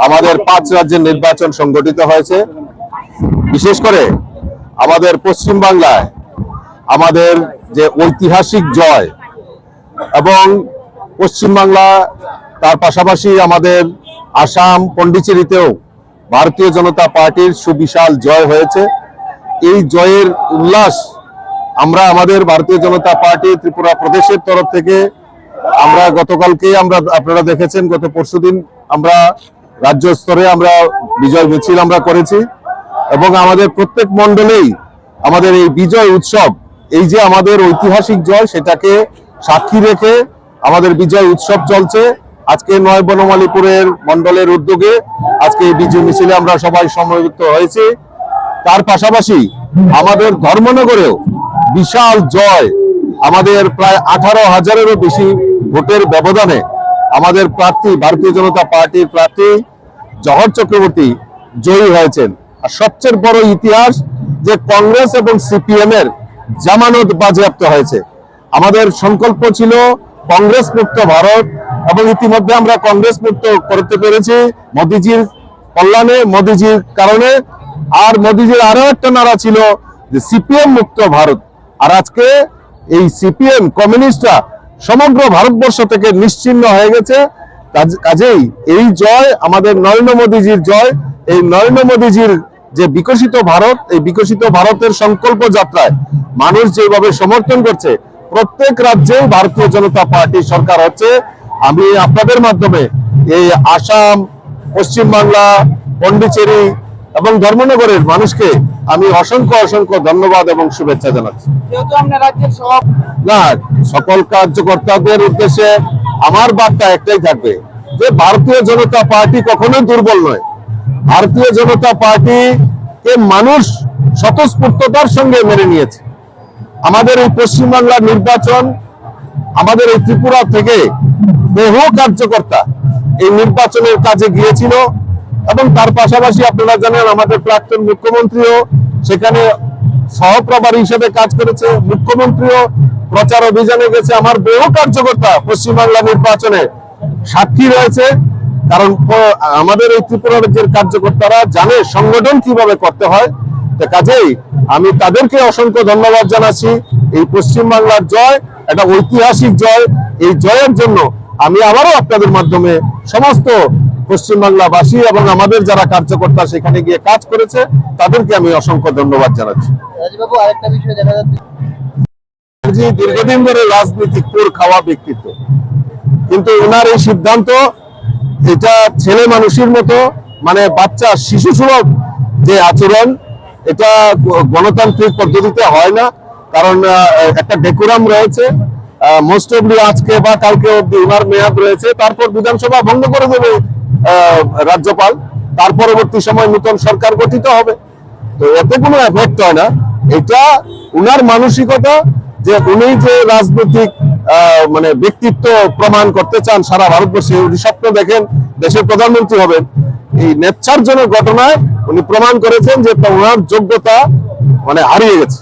আমাদের 5 রাজ্যের নির্বাচন সংগঠিত হয়েছে। বিশেষ করে আমাদের পশ্চিম বাংলায় আমাদের যে ঐতিহাসিক জয় এবং পশ্চিম বাংলা তার পাশাপাশি আমাদের আসাম পন্ডিচেরিতেও ভারতীয় জনতা পার্টির সুবিশাল জয় হয়েছে। এই জয়ের উল্লাস আমরা আমাদের ভারতীয় জনতা পার্টি ত্রিপুরা প্রদেশের তরফ থেকে আমরা গতকালকেই আপনারা দেখেছেন, গত পরশুদিন আমরা রাজ্য স্তরে আমরা বিজয় মিছিল আমরা করেছি এবং আমাদের প্রত্যেক মণ্ডলেই আমাদের এই বিজয় উৎসব, এই যে আমাদের ঐতিহাসিক জয়, সেটাকে সাক্ষী রেখে আমাদের বিজয় উৎসব চলছে। আজকে নয় বনমালীপুরের মণ্ডলের উদ্যোগে আজকে এই বিজয় মিছিলে আমরা সবাই সমবেত হয়েছি। তার পাশাপাশি আমাদের ধর্মনগরেও বিশাল জয়, আমাদের প্রায় 18,000-এরও বেশি ভোটের ব্যবধানে আমাদের প্রার্থী ভারতীয় জনতা পার্টির প্রার্থী জহর চক্রবর্তী জয়ী হয়েছেন। আর সবচেয়ে বড় ইতিহাস যে কংগ্রেস এবং সিপিএম এর জামানত বাজেয়াপ্ত হয়েছে। আমাদের সংকল্প ছিল কংগ্রেস মুক্ত ভারত এবং ইতিমধ্যে আমরা কংগ্রেস মুক্ত করতে পেরেছি মোদিজির কল্যাণে, মোদিজির কারণে। আর মোদিজির আরো একটা নারা ছিল যে সিপিএম মুক্ত ভারত। আর আজকে এই সিপিএম কমিউনিস্টরা সমগ্র ভারতবর্ষ থেকে নিশ্চিহ্ন হয়ে গেছে। কাজেই এই জয় আমাদের নরেন্দ্র মোদীজির জয়। এই নরেন্দ্র মোদীজির যে বিকশিত ভারত, এই বিকশিত ভারতের সংকল্প যাত্রায় মানুষ যেভাবে সমর্থন করছে, প্রত্যেক রাজ্যে ভারতীয় জনতা পার্টি সরকার হচ্ছে। আমি আপনাদের মাধ্যমে এই আসাম, পশ্চিম বাংলা, পন্ডিচেরি এবং ধর্মনগরের মানুষকে আমি অসংখ্য অসংখ্য ধন্যবাদ এবং শুভেচ্ছা জানাচ্ছি। না, সকল কার্যকর্তাদের উদ্দেশ্যে আমার বার্তা একটাই থাকবে যে ভারতীয় জনতা পার্টি কখনোই দুর্বল নয়। ভারতীয় জনতা পার্টিকে মানুষ স্বতঃস্ফূর্ততার সঙ্গে মেনে নিয়েছে। আমাদের এই পশ্চিমবাংলার নির্বাচন, আমাদের এই ত্রিপুরা থেকে বহু কার্যকর্তা এই নির্বাচনের কাজে গিয়েছিল এবং তার পাশাপাশি আপনারা জানেন আমাদের প্রাক্তন মুখ্যমন্ত্রীও সেখানে সহপ্রভারী হিসেবে কাজ করেছে। মুখ্যমন্ত্রীও প্রচার অভিযানে গেছে। আমার বহু কার্যকর্তা পশ্চিমবাংলা নির্বাচনে সাক্ষী রয়েছে, কারণ আমাদের এই ত্রিপুরা রাজ্যের কার্যকর্তারা জানে সংগঠন কিভাবে করতে হয়। কাজেই আমি তাদেরকে অসংখ্য ধন্যবাদ জানাচ্ছি। এই পশ্চিমবাংলার জয় একটা ঐতিহাসিক জয়। এই জয়ের জন্য আমি আবারও আপনাদের মাধ্যমে সমস্ত পশ্চিমবাংলাবাসী এবং আমাদের যারা কার্যকর্তা সেখানে গিয়ে কাজ করেছে তাদেরকে আমি অসংখ্য ধন্যবাদ জানাচ্ছি। রাজবাবু, আরেকটা বিষয় দেখা যাচ্ছে, দীর্ঘদিন ধরে রাজনীতি কোর খাওয়া ব্যক্তিত্ব, কিন্তু ওনার এই সিদ্ধান্ত, এটা ছেলে মানুষের মতো, মানে বাচ্চা শিশু সুলভ যে আচরণ, এটা গণতান্ত্রিক পদ্ধতিতে হয় না। কারণ একটা ডেকোরাম রয়েছে। মোস্ট অবলি আজকে বা কালকে অব্দি ওনার মেয়াদ রয়েছে, তারপর বিধানসভা ভঙ্গ করে দেবে রাজ্যপাল, তার পরবর্তী সময় নতুন সরকার গঠিত হবে। তো এতে কোনো এফেক্ট হয় না। এটা উনার মানসিকতা যে উনি যে রাজনৈতিক মানে ব্যক্তিত্ব প্রমাণ করতে চান সারা ভারতবর্ষে, উনি স্বপ্ন দেখেন দেশের প্রধানমন্ত্রী হবেন। এই নেচ্ছারজনক ঘটনায় উনি প্রমাণ করেছেন যে ওনার যোগ্যতা মানে হারিয়ে গেছে।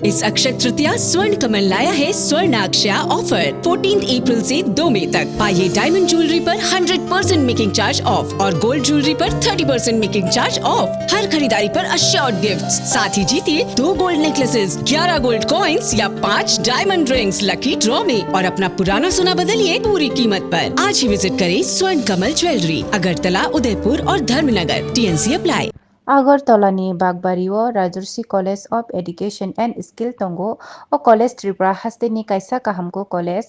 इस अक्षय तृतीया स्वर्ण कमल लाया है स्वर्ण अक्षया ऑफर 14 अप्रैल से 2 मई तक। पाइए डायमंड ज्वेलरी पर 100% मेकिंग चार्ज ऑफ और गोल्ड ज्वेलरी पर 30% मेकिंग चार्ज ऑफ। हर खरीदारी पर अश्योर्ड गिफ्ट्स, साथ ही जीतिए 2 गोल्ड नेकलेसेस, 11 गोल्ड कॉइन्स या 5 डायमंड रिंग्स लकी ड्रॉ में और अपना पुराना सोना बदलिए पूरी कीमत पर। आज ही विजिट करें स्वर्ण कमल ज्वेलरी, अगरतला, उदयपुर और धर्मनगर। TNC apply. আগরতলানি বাগবাড়িও Rajarshi college of education and skill তঙ্গো ও কলেজ ত্রিপুরা হাস্তেনি কাইসা কাহামকো কলেজ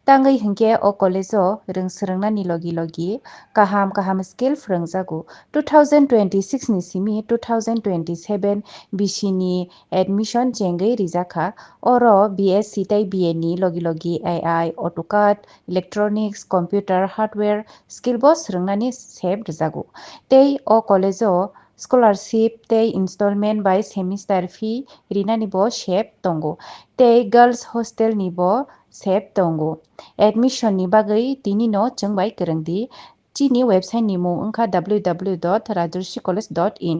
তাঙ্গै হিংকে ও কলেজও रोंसोरोंनानि लगी लगी काहाम काहाम स्किल फोरोंजागु 2026 नि सिमि 2027 बिसिनि एडमिशन चेंगै रिजाखा और BSc तै BA नि लगी लगी AI AutoCAD electronics computer hardware skill बो सोरोंनानि सेब रिजागु तै ओ कलेजो स्कॉलरशिप ते इंस्टॉलमेंट बाय सेमिस्टर फी रिनानि बो शेप तंगो ते गर्ल्स हॉस्टल नि बो शेप तंगो एडमिशन नि बागै तिनि नो चंगबाय करंगदि चिनि वेबसाइट नि मुं अंखा www.rajarsicollege.in